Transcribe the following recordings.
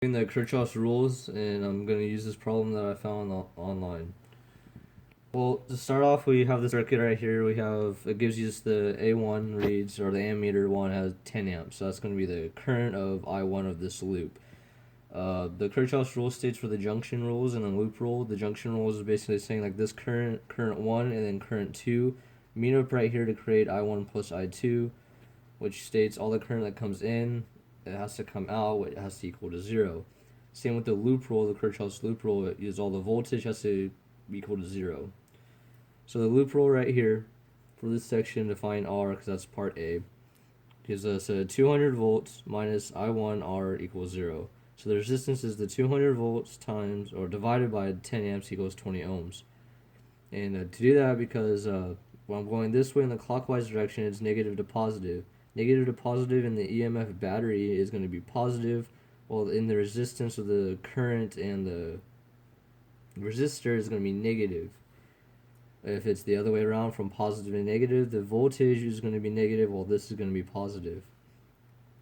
The Kirchhoff's rules, and I'm going to use this problem that I found online. Well, to start off, we have the circuit right here. It gives you just the A1 reads, or the ammeter one has 10 amps, so that's going to be the current of I1 of this loop. The Kirchhoff's rule states for the junction rules and the loop rule. The junction rules is basically saying like this current 1, and then current 2 meet up right here to create I1 plus I2, which states all the current that comes in, it has to come out, it has to equal to 0. Same with the loop rule, the Kirchhoff's loop rule, it is all the voltage has to be equal to 0. So the loop rule right here, for this section to find R, because that's part A, gives us a 200 volts minus I1 R equals 0. So the resistance is the 200 volts times, or divided by 10 amps equals 20 ohms. And to do that, because when I'm going this way in the clockwise direction, it's negative to positive. Negative to positive in the EMF battery is going to be positive, while in the resistance of the current and the resistor is going to be negative. If it's the other way around, from positive to negative, the voltage is going to be negative, while this is going to be positive.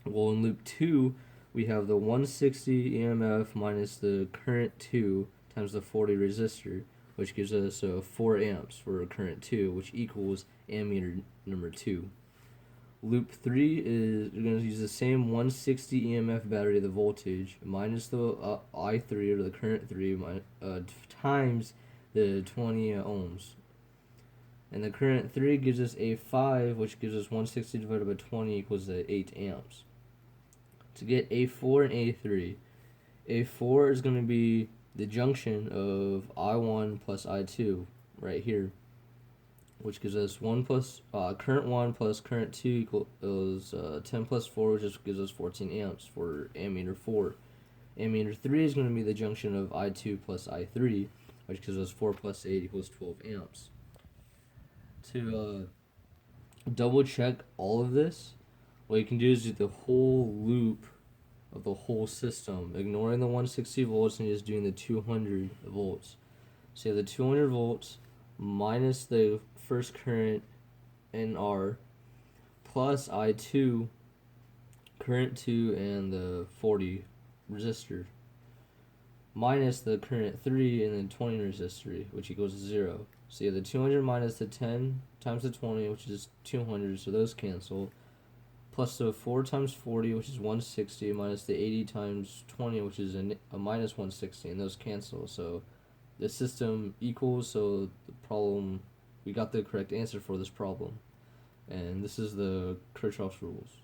Well, in loop 2, we have the 160 EMF minus the current 2 times the 40 resistor, which gives us 4 amps for current 2, which equals ammeter number 2. Loop 3 is we're going to use the same 160 EMF battery, the voltage, minus the I3, or the current 3, times the 20 ohms. And the current 3 gives us A5, which gives us 160 divided by 20 equals 8 amps. To get A4 and A3, A4 is going to be the junction of I1 plus I2 right here, which gives us current 1 plus current 2 equals 10 plus 4, which just gives us 14 amps for ammeter 4. Ammeter 3 is going to be the junction of I2 plus I3, which gives us 4 plus 8 equals 12 amps. To double check all of this, what you can do is do the whole loop of the whole system, ignoring the 160 volts and just doing the 200 volts. So you have the 200 volts minus the first current in R plus I2, current 2, and the 40 resistor, minus the current 3 and then 20 resistor, which equals 0. So you have the 200 minus the 10 times the 20, which is 200, so those cancel, plus the 4 times 40, which is 160, minus the 80 times 20, which is a minus 160, and those cancel. So the system equals, so the problem, we got the correct answer for this problem. And this is the Kirchhoff's rules.